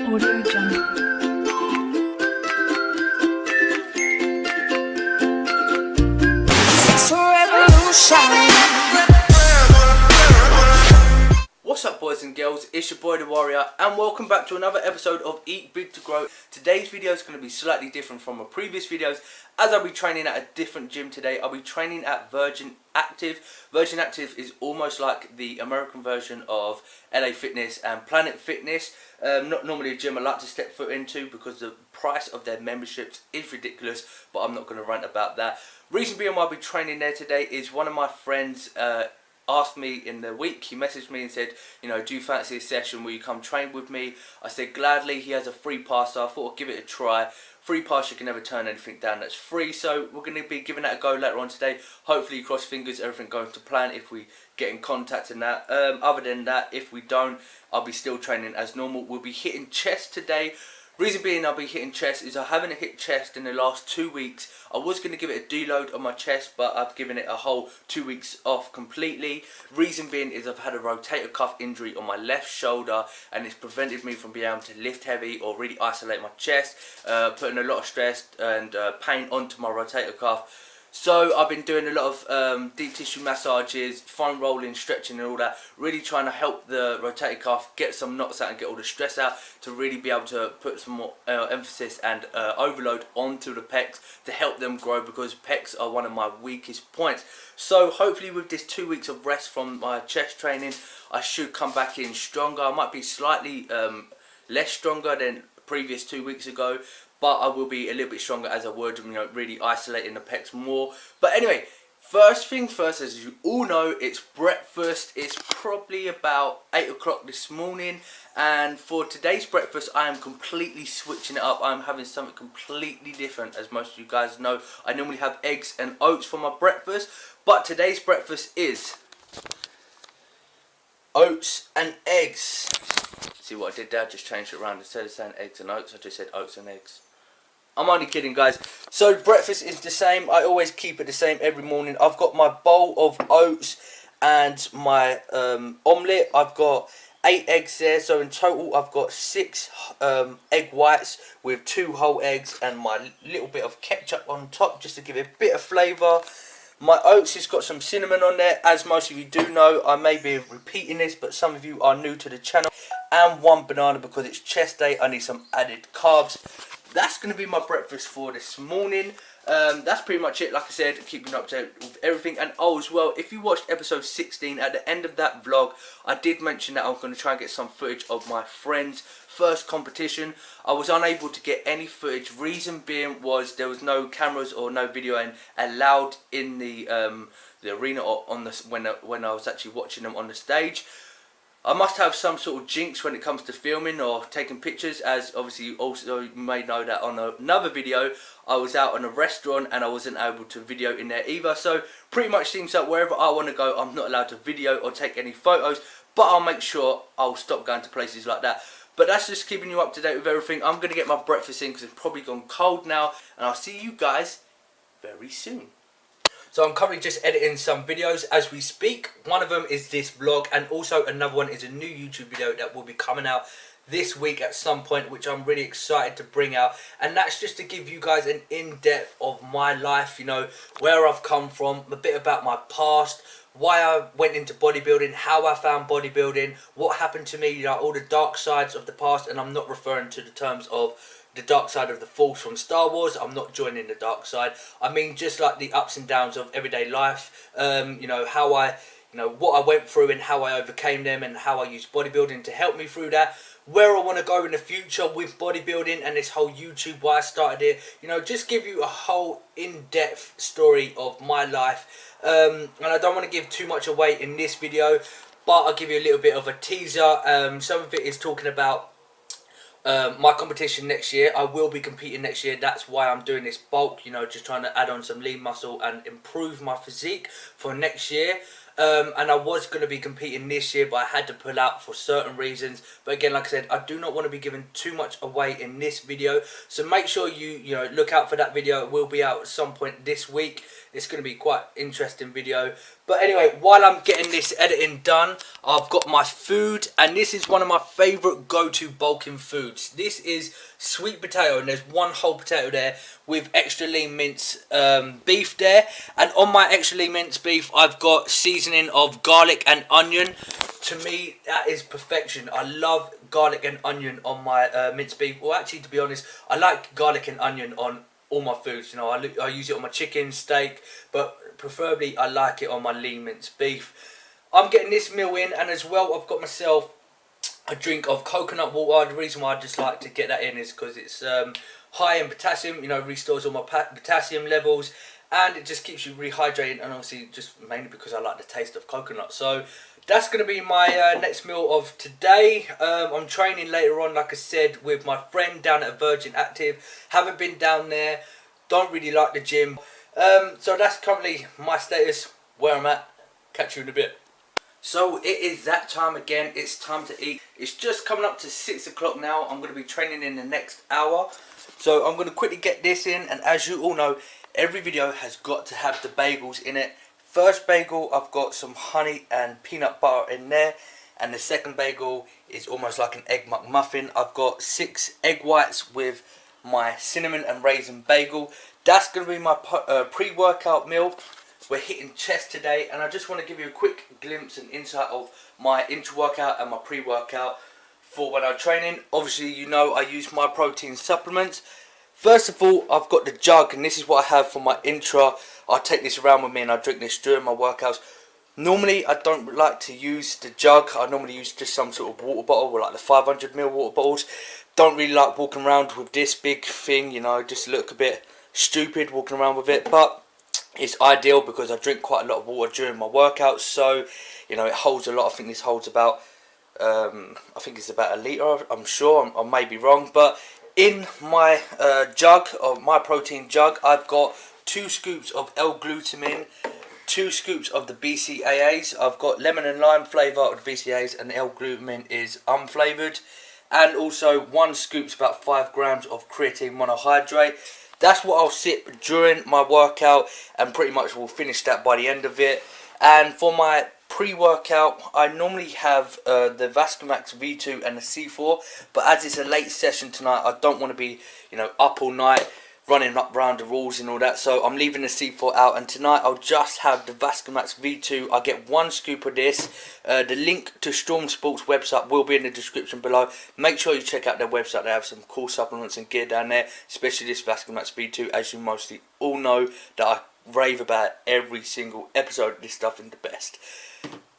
Audio Jungle. It's a revolution. What's up, boys and girls? It's your boy TWarrior, and welcome back to another episode of Eat Big to Grow. Today's video is going to be slightly different from my previous videos, as I'll be training at a different gym today. I'll be training at Virgin Active. Virgin Active is almost like the American version of LA Fitness and Planet Fitness. Not normally a gym I like to step foot into because the price of their memberships is ridiculous, but I'm not going to rant about that. Reason being why I'll be training there today is one of my friends asked me in the week. He messaged me and said, you know, do you fancy a session? Will you come train with me? I said gladly. He has a free pass, so I thought I'd give it a try. Free pass, you can never turn anything down that's free, so we're going to be giving that a go later on today. Hopefully, cross fingers, everything goes to plan if we get in contact and that. Other than that, if we don't, I'll be still training as normal. We'll be hitting chest today. Reason being I'll be hitting chest is I haven't hit chest in the last 2 weeks. I was going to give it a deload on my chest, but I've given it a whole 2 weeks off completely. Reason being is I've had a rotator cuff injury on my left shoulder, and it's prevented me from being able to lift heavy or really isolate my chest, putting a lot of stress and pain onto my rotator cuff. So I've been doing a lot of deep tissue massages, foam rolling, stretching and all that, really trying to help the rotator cuff get some knots out and get all the stress out to really be able to put some more emphasis and overload onto the pecs to help them grow, because pecs are one of my weakest points. So hopefully with this 2 weeks of rest from my chest training, I should come back in stronger. I might be slightly less stronger than previous 2 weeks ago, but I will be a little bit stronger as I would, you know, really isolating the pecs more. But anyway, first thing first, as you all know, it's breakfast. It's probably about 8 o'clock this morning, and for today's breakfast I am completely switching it up. I'm having something completely different. As most of you guys know, I normally have eggs and oats for my breakfast, but today's breakfast is oats and eggs. See what I did there? I just changed it around. Instead of saying eggs and oats, I just said oats and eggs. I'm only kidding, guys. So breakfast is the same. I always keep it the same every morning. I've got my bowl of oats and my omelette. I've got 8 eggs there. So in total, I've got 6 egg whites with 2 whole eggs and my little bit of ketchup on top just to give it a bit of flavour. My oats has got some cinnamon on there. As most of you do know, I may be repeating this, but some of you are new to the channel. And 1 banana because it's chest day. I need some added carbs. That's going to be my breakfast for this morning. That's pretty much it. Like I said, keeping up to date with everything. And oh, as well, if you watched episode 16, at the end of that vlog, I did mention that I'm going to try and get some footage of my friend's first competition. I was unable to get any footage. Reason being was there was no cameras or no video allowed in the arena or on the when I was actually watching them on the stage. I must have some sort of jinx when it comes to filming or taking pictures, as obviously you also may know that on another video I was out in a restaurant and I wasn't able to video in there either. So pretty much seems like wherever I want to go, I'm not allowed to video or take any photos, but I'll make sure I'll stop going to places like that. But that's just keeping you up to date with everything. I'm going to get my breakfast in because it's probably gone cold now, and I'll see you guys very soon. So I'm currently just editing some videos as we speak. One of them is this vlog, and also another one is a new YouTube video that will be coming out this week at some point, which I'm really excited to bring out. And that's just to give you guys an in-depth of my life, you know, where I've come from, a bit about my past, why I went into bodybuilding, how I found bodybuilding, what happened to me, you know, all the dark sides of the past. And I'm not referring to the terms of the dark side of the Force from Star Wars. I'm not joining the dark side. I mean, just like the ups and downs of everyday life. You know, how what I went through and how I overcame them, and how I used bodybuilding to help me through that. Where I want to go in the future with bodybuilding and this whole YouTube, why I started it. You know, just give you a whole in-depth story of my life. And I don't want to give too much away in this video, but I'll give you a little bit of a teaser. Some of it is talking about my competition next year. I will be competing next year. That's why I'm doing this bulk, you know, just trying to add on some lean muscle and improve my physique for next year. And I was going to be competing this year, but I had to pull out for certain reasons. But again, like I said, I do not want to be giving too much away in this video. So make sure you look out for that video. It will be out at some point this week. It's going to be quite interesting video. But anyway, while I'm getting this editing done, I've got my food, and this is one of my favourite go-to bulking foods. This is sweet potato, and there's one whole potato there with extra lean mince beef there. And on my extra lean mince beef, I've got seasoning of garlic and onion. To me, that is perfection. I love garlic and onion on my minced beef. Well, actually, to be honest, I like garlic and onion on all my foods. You know, I use it on my chicken, steak, but preferably I like it on my lean minced beef. I'm getting this meal in, and as well I've got myself a drink of coconut water. The reason why I just like to get that in is because it's high in potassium, you know, restores all my potassium levels, and it just keeps you rehydrated, and obviously just mainly because I like the taste of coconut. So that's going to be my next meal of today. I'm training later on, like I said, with my friend down at Virgin Active. Haven't been down there, don't really like the gym. So that's currently my status, where I'm at. Catch you in a bit. So it is that time again, it's time to eat. It's just coming up to 6 o'clock now. I'm going to be training in the next hour. So I'm going to quickly get this in, and as you all know, every video has got to have the bagels in it. First bagel, I've got some honey and peanut butter in there, and the second bagel is almost like an egg McMuffin. I've got 6 egg whites with my cinnamon and raisin bagel. That's going to be my pre-workout meal. We're hitting chest today, and I just want to give you a quick glimpse and insight of my intra-workout and my pre-workout for when I'm training. Obviously, you know I use my protein supplements. First of all, I've got the jug, and this is what I have for my intra. I take this around with me and I drink this during my workouts. Normally, I don't like to use the jug. I normally use just some sort of water bottle, or like the 500ml water bottles. Don't really like walking around with this big thing, you know, just look a bit stupid walking around with it. But it's ideal because I drink quite a lot of water during my workouts. So, you know, it holds a lot. I think this holds about, I think it's about a litre, I'm sure. I may be wrong. But in my jug, of my protein jug, I've got 2 scoops of L-glutamine, 2 scoops of the BCAAs. I've got lemon and lime flavour of the BCAAs, and the L-glutamine is unflavoured. And also 1 scoop's about 5 grams of creatine monohydrate. That's what I'll sip during my workout, and pretty much will finish that by the end of it. And for my pre-workout, I normally have the Vascumax V2 and the C4, but as it's a late session tonight, I don't want to be, you know, up all night running up round the rules and all that, so I'm leaving the C4 out, and tonight I'll just have the Vascumax V2. I get 1 scoop of this. The link to Storm Sports website will be in the description below. Make sure you check out their website. They have some cool supplements and gear down there, especially this Vascumax V2, as you mostly all know that I rave about every single episode. This stuff is the best.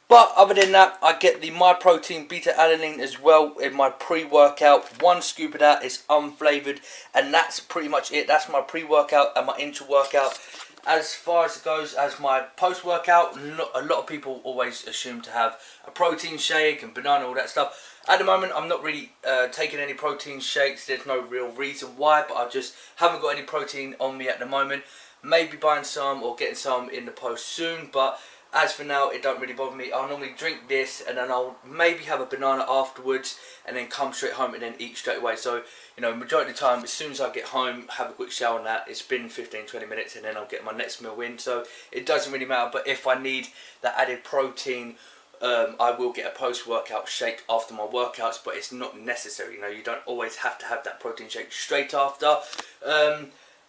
But other than that, I get the My Protein Beta Alanine as well in my pre-workout. 1 scoop of that is unflavoured, and that's pretty much it. That's my pre-workout and my intra-workout. As far as it goes as my post-workout, a lot of people always assume to have a protein shake and banana, all that stuff. At the moment, I'm not really taking any protein shakes. There's no real reason why, but I just haven't got any protein on me at the moment. Maybe buying some or getting some in the post soon, but as for now, it don't really bother me. I'll normally drink this, and then I'll maybe have a banana afterwards, and then come straight home and then eat straight away. So, you know, majority of the time, as soon as I get home, have a quick shower and that, it's been 15-20 minutes, and then I'll get my next meal in. So it doesn't really matter. But if I need that added protein, I will get a post-workout shake after my workouts, but it's not necessary. You know, you don't always have to have that protein shake straight after.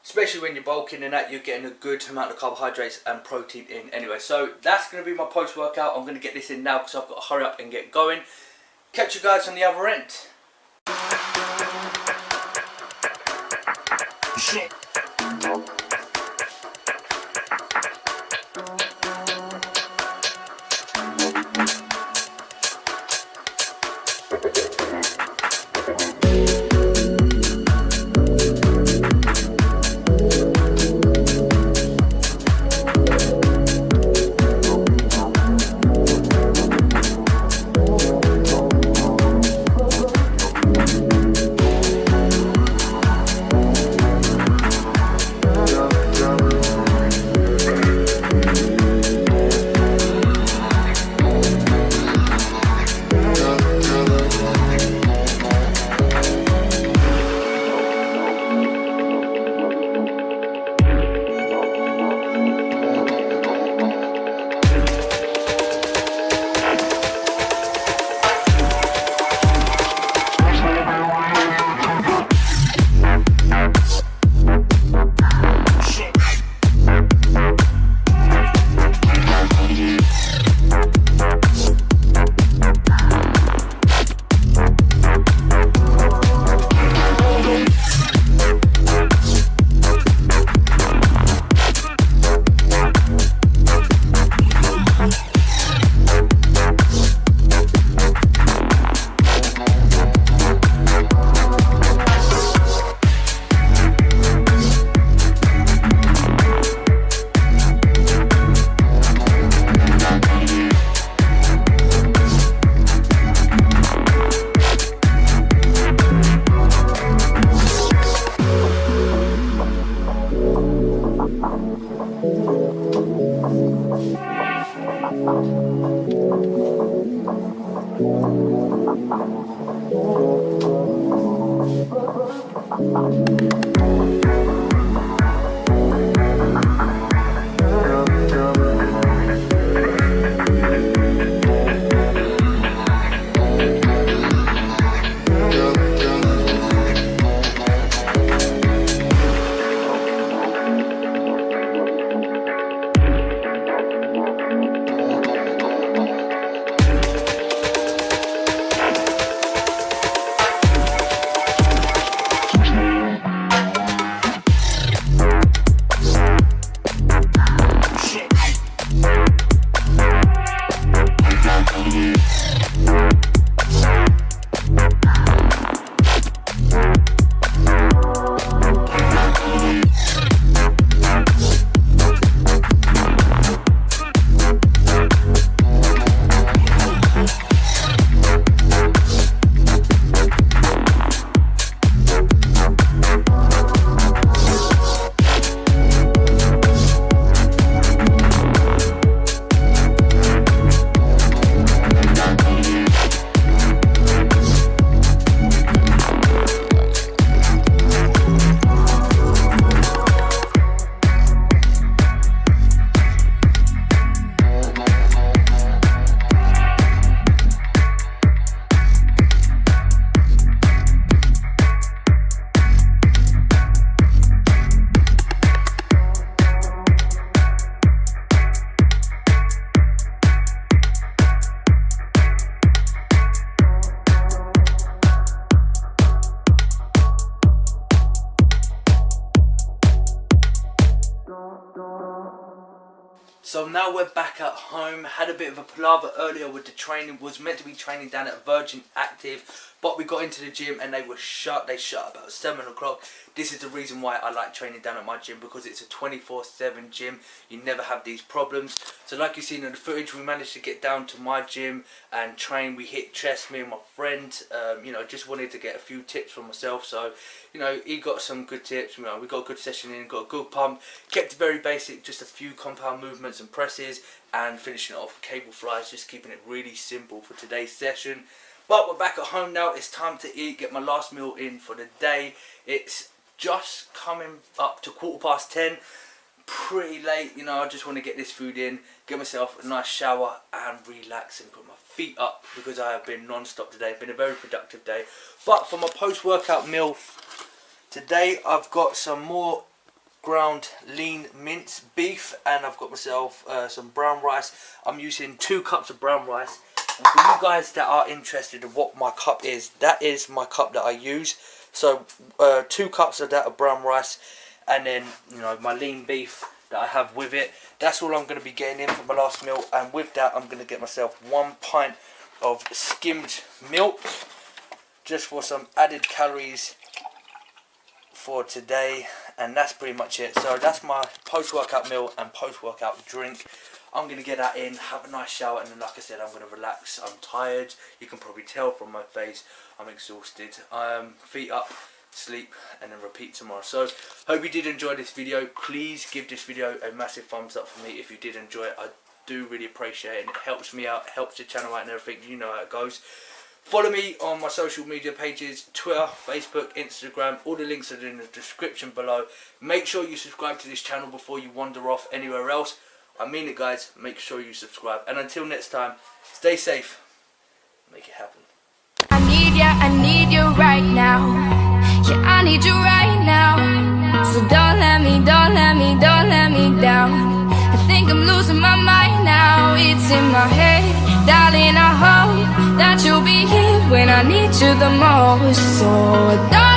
Especially when you're bulking and that, you're getting a good amount of carbohydrates and protein in anyway. So that's going to be my post-workout. I'm going to get this in now because I've got to hurry up and get going. Catch you guys on the other end. Shit. we're back at home. Had a bit of a palaver earlier with the training. Was meant to be training down at Virgin Active, but we got into the gym and they were shut. They shut about 7 o'clock. This is the reason why I like training down at my gym, because it's a 24/7 gym. You never have these problems. So like you've seen in the footage, we managed to get down to my gym and train. We hit chest, me and my friend. You know, just wanted to get a few tips for myself. So, you know, he got some good tips. You know, we got a good session in, got a good pump. Kept it very basic, just a few compound movements and presses, and finishing it off with cable flies, just keeping it really simple for today's session. But we're back at home now. It's time to eat, get my last meal in for the day. It's just coming up to 10:15. Pretty late, you know. I just want to get this food in, get myself a nice shower and relax and put my feet up, because I have been non-stop today. It's been a very productive day. But for my post-workout meal today, I've got some more ground lean mince beef, and I've got myself some brown rice. I'm using 2 cups of brown rice. And for you guys that are interested in what my cup is, that is my cup that I use. So 2 cups of that of brown rice, and then, you know, my lean beef that I have with it. That's all I'm going to be getting in for my last meal. And with that, I'm going to get myself 1 pint of skimmed milk, just for some added calories for today. And that's pretty much it. So that's my post-workout meal and post-workout drink. I'm going to get that in, have a nice shower, and then, like I said, I'm going to relax. I'm tired. You can probably tell from my face. I'm exhausted. Feet up, sleep, and then repeat tomorrow. So hope you did enjoy this video. Please give this video a massive thumbs up for me if you did enjoy it. I do really appreciate it, and it helps me out, helps the channel out and everything. You know how it goes. Follow me on my social media pages: Twitter, Facebook, Instagram. All the links are in the description below. Make sure you subscribe to this channel before you wander off anywhere else. I mean it, guys. Make sure you subscribe. And until next time, stay safe. Make it happen. I need you right now. Yeah, I need you right now. So don't let me down. I think I'm losing my mind now. It's in my head, darling. I hope that you'll be here when I need you the most. So don't